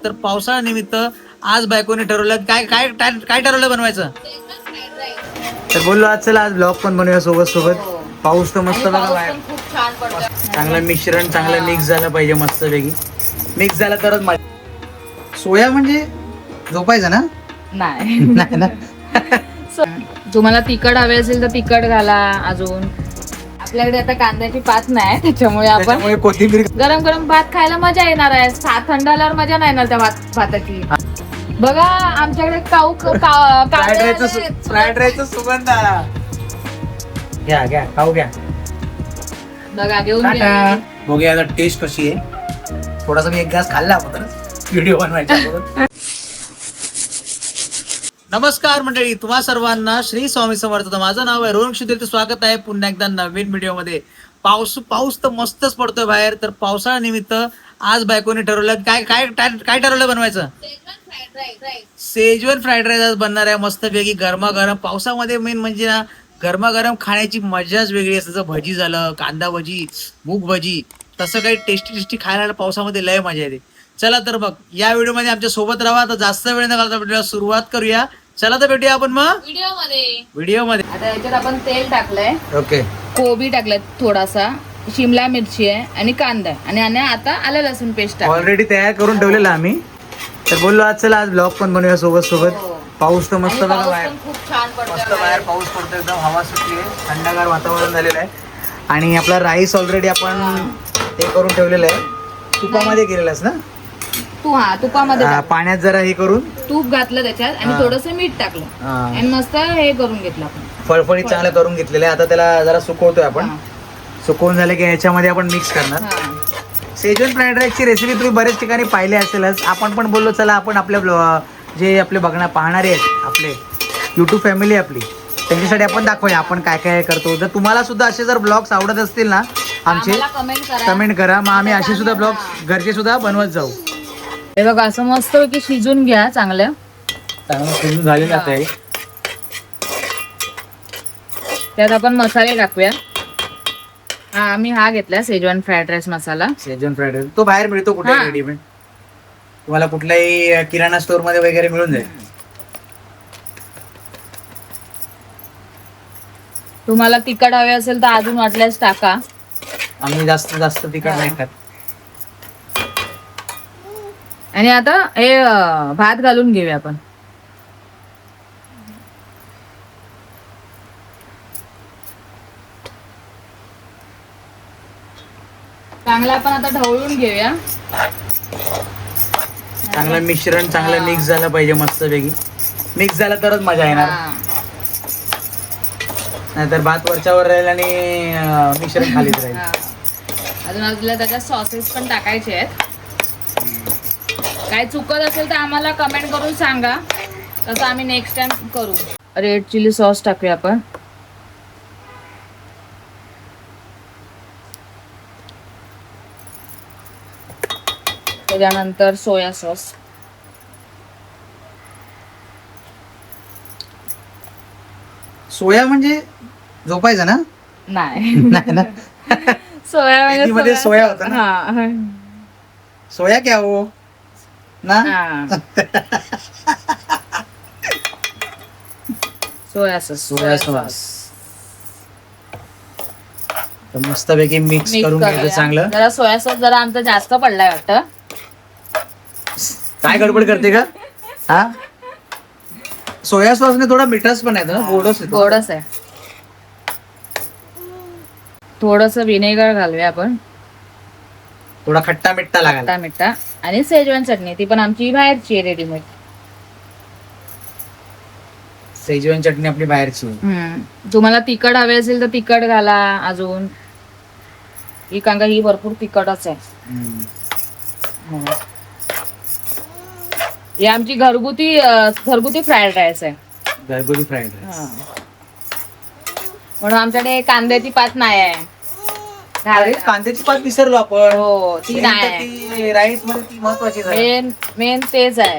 तर पावसाळ्यानिमित्त आज बायकोने ठरवलं काय काय काय ठरवलं बनवायचं. तर बोललो आज चला आज ब्लॉग पण बनवूया सोबत सोबत. पाऊस तर मस्त बघा बाहेर, खूप छान पडतं. चांगलं मिश्रण चांगलं मिक्स झालं पाहिजे मस्त पैकी. मिक्स झालं तरच मजा. सोया म्हणजे झोपायचं ना? नाही नाही ना. तुम्हाला तिखट हवे असेल तर तिखट घाला. अजून आपल्याकडे आता कांद्याची पात नाही, त्याच्यामुळे आपण त्याच्यामुळे कोथिंबीर गरम गरम भात खायला मजा येणार आहे. थंड आल्यावर मजा नाही येणार त्या भाताची. बघा आमच्याकडे फ्राईड राईसचा सुगंध आला. घ्या घ्या खाऊ घ्या. बघा घेऊन टाटा. बघूया आता टेस्ट कशी आहे. थोडासा मी एक घास खाल्ला अगोदर व्हिडिओ बनवायच्या अगोदर. नमस्कार मंडळी, तुम्हा सर्वांना श्री स्वामी समर्थ. माझं नाव आहे रोहन क्षुद्र. स्वागत आहे पुन्हा एकदा नवीन व्हिडिओ मध्ये. पाऊस तर मस्तच पडतोय बाहेर. तर पावसाळ्यानिमित्त आज बायकोने ठरवलं काय काय काय ठरवलं बनवायचं. सेजवन फ्राईड राईस आज बनणार आहे मस्तपैकी गरमागरम. पावसामध्ये मेन म्हणजे ना गरमागरम खाण्याची मजाच वेगळी असते. जसं भजी झालं, कांदा भजी, मूग भजी, तसं काही टेस्टी खायला पावसामध्ये लय मजा येते. चला तर बघ या व्हिडिओ मध्ये आमच्या सोबत राहा. तर जास्त वेळ न घालता व्हिडिओला सुरुवात करूया. चला तर भेटूया आपण मग व्हिडिओ मध्ये. आता याच्यात आपण तेल टाकलंय, ओके. कोबी टाकलाय, थोडासा शिमला मिरची आहे आणि कांदा आहे आणि आता आलं लसूण पेस्ट ऑलरेडी तयार करून ठेवलेला आम्ही. तर बोललो आज चला आज ब्लॉग पण बनवूया सोबत सोबत. पाऊस तर मस्त बघा बाहेर, खूप छान मस्त बाहेर पाऊस पडतो. एकदम हवा सुटली आहे, थंडगार वातावरण झालेलं आहे. आणि आपला राईस ऑलरेडी आपण हे करून ठेवलेलं आहे. तुपामध्ये केलेलास ना? तुपामध्ये पाण्यात जरा हे करून तूप घातलं त्याच्यात आणि थोडस मीठ टाकलं आणि मस्त हे करून घेतलं आपण. फळफळीत चांगलं करून घेतलेलं आहे. आता त्याला जरा सुकवतोय आपण. सुकवून झालं की याच्यामध्ये आपण मिक्स करणार. सेजवन फ्राईड राईसची रेसिपी तुम्ही बरेच ठिकाणी पाहिली असेलच. आपण पण बोललो चला आपण आपल्या जे आपले पाहणारे आहेत, आपले यूट्यूब फॅमिली आपली, त्यांच्यासाठी आपण दाखवूया आपण काय काय करतो. जर तुम्हाला सुद्धा असे जर ब्लॉग्स आवडत असतील ना आमचे, कमेंट करा. मग आम्ही असे सुद्धा ब्लॉग्स घरचे सुद्धा बनवत जाऊ. हे बघा असं मस्त पैकी शिजून घ्या. चांगलं शिजून झालेलं आहे. त्यात आपण मसाले टाकूया. आम्ही घेतला सेजवान फ्राईड राईस मसाला. सेजवन फ्राईड राईस तो बाहेर मिळतो कुठे रेडीमेड, तुम्हाला कुठल्याही किराणा स्टोअर मध्ये वगैरे मिळून जाईल. तुम्हाला तिखट हवे असेल तर अजून वाटल्यास टाका. आम्ही जास्त तिखट नाही खात. आणि आता हे भात घालून घेऊया आपण. चांगलं आपण आता ढवळून घेऊया. चांगलं मिश्रण चांगलं मिक्स झालं पाहिजे मस्त पैकी. मिक्स झालं तरच मजा येणार. नाहीतर भात वरच्यावर राहील आणि मिश्रण खालीच राहील. अजून आपल्याला त्याच्यात सॉसेस पण टाकायचे आहेत. काय चुकत असेल तर आम्हाला कमेंट करून सांगा, तसं आम्ही नेक्स्ट टाइम करू. रेड चिली सॉस टाकूया आपण. त्याच्यानंतर सोया सॉस. सोया म्हणजे झोपायचं ना? नाही नाही ना. सोया मध्ये सोया होता ना. सोया क्या हो ना. सोया सॉस मस्त पैकी मिक्स करून घ्यायचं चांगलं. जरा सोया सॉस जरा आमचं जास्त पडलाय वाटतं. काय गडबड करते का? हा, सोया सॉसने थोडा मिठास पण येतो ना, गोडस आहे. थोडस विनेगर घालूया आपण, थोडा खट्टा मिठ्ठा लागला. खट्टा मिठ्ठा. आणि सेजवान चटणी, ती पण आमची बाहेरची आहे रेडीमेड. सेजवान चटणी आपली बाहेरची. तुम्हाला तिखट हवे असेल तर तिखट घाला. अजून ही कांदा ही भरपूर तिखटच आहे. ही आमची घरगुती फ्राईड राईस आहे. घरगुती फ्राईड राईस म्हणून आमच्याकडे कांद्याची पात नाही आहे. कांद्याची पात विसरलो आपण. हो, ती नाही. राईस मध्ये ती महत्वाची मेन तेच आहे.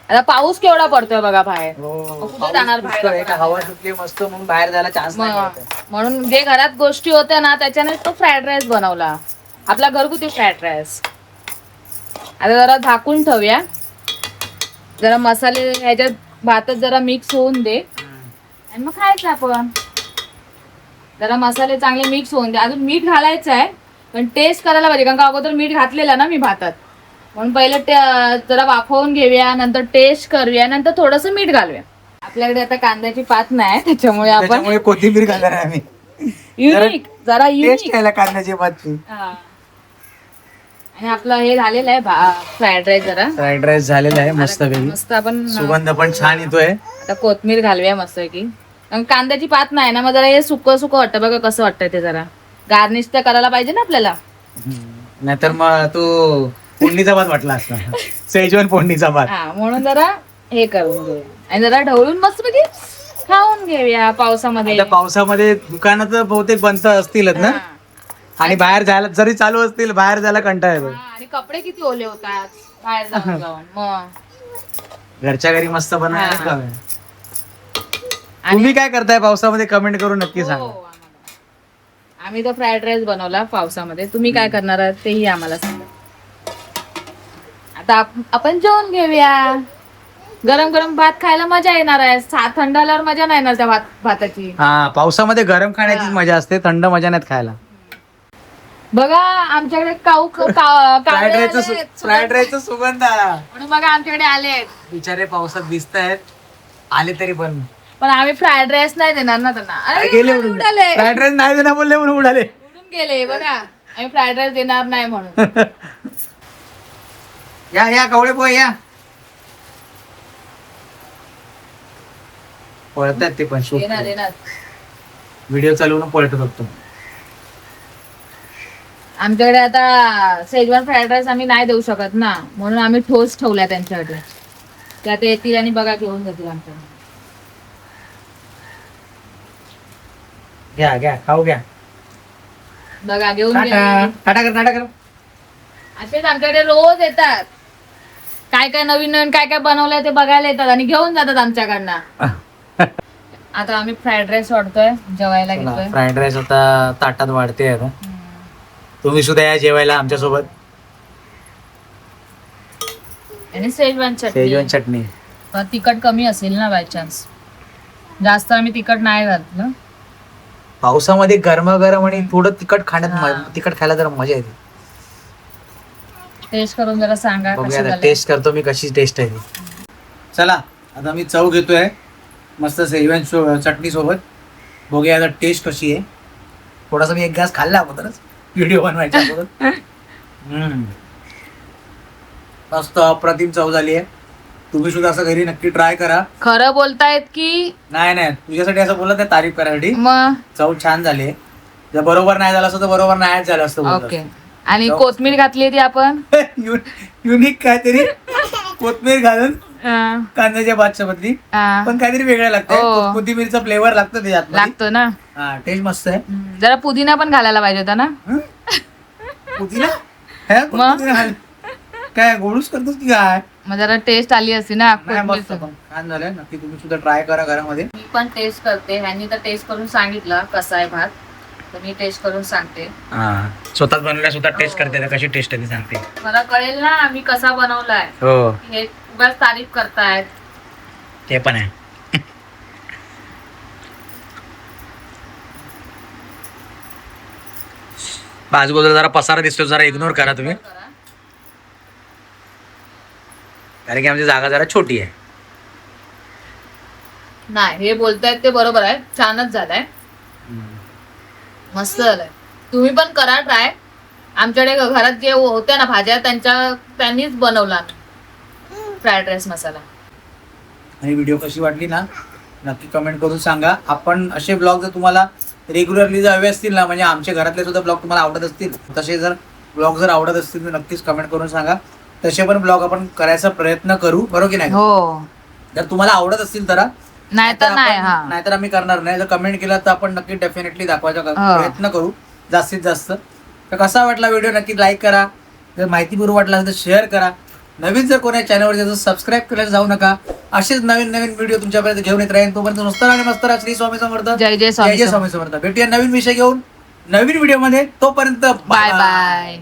आता पाऊस केवढा पडतोय बघा बाहेर. कुठे जाणार बाहेर? हवा सुटली मस्त, म्हणून बाहेर जायला चान्स नाही. म्हणून जे घरात गोष्टी होत्या ना त्याच्याने तो फ्राईड राईस बनवला, आपला घरगुती फ्राईड राईस. आता जरा झाकून ठेवूया, जरा मसाले ह्याच्यात भातात जरा मिक्स होऊन दे आणि मग खायचं आपण. जरा मसाले चांगले मिक्स होऊन दे. अजून मीठ घालायचं आहे पण टेस्ट करायला पाहिजे, कारण का अगोदर मीठ घातलेलं ना मी भातात, म्हणून पहिले जरा वाफवून घेऊया, नंतर टेस्ट करूया, नंतर थोडस मीठ घालूया. आपल्याकडे आता कांद्याची पात नाही त्याच्यामुळे आपण कोथिंबीर घालणार आहे आम्ही. युनिक, जरा टेस्ट युनिक. घ्यायला कांद्याची पातची. आणि आपलं हे झालेलं आहे फ्राईड राईस. जरा फ्राईड राईस झालेला आहे मस्त पैकी. मस्त आपण सुगंध पण छान येतोय. आता कोथमीर घालूया मस्त की, कांद्याची पात नाही ना, मग जरा हे सुकं सुकं वाटतं बघा कसं वाटतंय ते. जरा गार्निश तर करायला पाहिजे ना आपल्याला. नाहीतर मग तू फोडणीचा भात वाटला असता. सेजवान फोडणीचा भात. हा, म्हणून जरा हे करून घेऊया आणि जरा ढवळून मस्त पैकी खाऊन घेऊया पावसामध्ये. आता पावसामध्ये दुकानात बहुतेक बंद असतीलच ना, हा. आणि बाहेर जायला जरी चालू असतील, बाहेर जायला कंटाळा येतो. हा, आणि कपडे किती ओले होतात बाहेर जाऊन जाऊन. मग घरच्या घरी मस्त हा. बनवायला. तुम्ही काय करताय पावसामध्ये कमेंट करून नक्की हो, सांगा. आम्ही तर फ्राईड राईस बनवला पावसामध्ये. तुम्ही काय करणार आहात तेही आम्हाला सांगा. आता आपण जेवण घेऊया. गरम गरम भात खायला मजा येणार आहे. थंड आल्यावर मजा नाही येणार त्या भाताची. हा, पावसामध्ये गरम खाण्याची मजा असते, थंड मजा नाहीत खायला. बघा आमच्याकडे फ्राईड राईसचा सुगंध आला. म्हणून बघा आमच्याकडे आले बिचारे पावसात भिजत आहेत, आले तरी पण आम्ही फ्राईड राईस नाही देणार ना त्यांना. अरे, गेले उडून. उडाले. फ्राईड राईस नाही देणार बोलले म्हणून उडाले. उडून गेले बघा. आम्ही फ्राईड राईस देणार नाही म्हणून. या या कवळे पोहे या. पळतात ते पण. देणार देणार. व्हिडिओ चालवून पळत बघतो. आमच्याकडे आता शेजवान फ्राईड राईस आम्ही नाही देऊ शकत ना, म्हणून आम्ही ठोस ठेवला त्यांच्याकडे. ते आता येतील आणि बघा घेऊन जातील आमच्याकडे. घ्या घ्या खाऊ घ्या. बघा घेऊन टाटा टाटा कर टाटा कर. असेच आमच्याकडे रोज येतात. काय काय नवीन नवीन काय काय बनवलंय ते बघायला येतात आणि घेऊन जातात आमच्याकडनं. आता आम्ही फ्राईड राईस वाढतोय, जेवायला घेतोय. फ्राईड राईस आता ताटात वाढते आता. तुम्ही सुद्धा या जेवायला आमच्या सोबत. आणि शेजवान सेजवान चटणी. चटणी. पण तिखट कमी असेल ना बाय चान्स. जास्त आम्ही तिखट नाही घातलं. पावसामध्ये गरमागरम आणि थोडं तिखट खाण्यात तिखट खायला जरा मजा येते. टेस्ट करून जरा सांगा बघूया कशी आता, झाली. टेस्ट करतो मी कशी टेस्ट आहे ती. चला आता मी चव घेतोय मस्त सेजवान चटणी सोबत. बघूया आता टेस्ट कशी आहे. थोडासा मी एक घास खाल्ला अगोदरच व्हिडिओ बनवायच्या अगोदर. मस्त अप्रतिम चव झाली आहे. तुम्ही सुद्धा असं घरी नक्की ट्राय करा. खरं बोलतायत की नाही नाही, तुझ्यासाठी असं बोलत नाही, तारीफ करायसाठी. मग चव छान झाली आहे. जर बरोबर नाही झालं असतं तर बरोबर नाहीच झालं असतं बोलत. ओके. आणि कोथमीर घातली ती आपण युनिक काहीतरी कोथमीर घालून हा, कांद्याच्या भातच्या बदली, हा. पण काहीतरी वेगळं लागतं. हो. कोथिंबीरचा फ्लेवर लागतो त्याच्यात. लागतो ना. हा, टेस्ट मस्त आहे. जरा पुदिना पण घालायला पाहिजे होता ना. पुदिना हे, मग? पुदिना घाल. काय गोडूस करतोस की काय? मग जरा टेस्ट आली असती ना. नाही, मस्त पण छान झालंय. नक्की तुम्ही सुद्धा ट्राय करा घरामध्ये. मी पण टेस्ट करते. ह्यांनी तर टेस्ट करून सांगितलं कसा आहे भात, तर मी टेस्ट करून सांगते. स्वतःच बनवल्या स्वतः टेस्ट करते, कशी टेस्ट आहे ती सांगते. मला कळेल ना मी कसा बनवलाय. हो, हे बस तारीफ करतायत. ते पण आहे. आजूबाजूला जरा पसारा दिसतो, जरा इग्नोर करा तुम्ही, कारण की आमची जागा जरा छोटी आहे. नाही, हे बोलतायत ते बरोबर आहे. छानच झालंय, मस्त झालंय. तुम्ही पण करा ट्राय. आमच्याकडे घरात जे होत्या ना भाज्या त्यांनीच बनवला फ्राईड राईस मसाला. आणि व्हिडिओ कशी वाटली ना नक्की कमेंट करून सांगा. आपण असे ब्लॉग जर तुम्हाला रेग्युलरली जर हवे असतील ना, म्हणजे आमच्या घरातले सुद्धा ब्लॉग तुम्हाला आवडत असतील, तसे जर ब्लॉग जर आवडत असतील तर नक्कीच कमेंट करून सांगा. तसे पण ब्लॉग आपण करायचा प्रयत्न करू, बरोबर की नाही? हो. जर तुम्हाला आवडत असतील तर, नाहीतर नाही. हा, नाहीतर आम्ही करणार नाही. जर कमेंट केला तर आपण नक्की डेफिनेटली दाखवायचा प्रयत्न करू जास्तीत जास्त. तर कसा वाटला व्हिडिओ नक्की लाईक करा. जर माहितीपूर्वक वाटला असेल तर शेअर करा. नवीन जर कोणा चॅनलवर त्याचं सबस्क्राईब करायला जाऊ नका. असेच नवीन नवीन व्हिडिओ तुमच्यापर्यंत घेऊन येत राहील. तोपर्यंत मस्त आणि मस्त श्री स्वामी समर्थ. जय जय जय जय स्वामी समर्थ. भेटूया नवीन विषय घेऊन नवीन व्हिडिओ मध्ये. तोपर्यंत बाय बाय.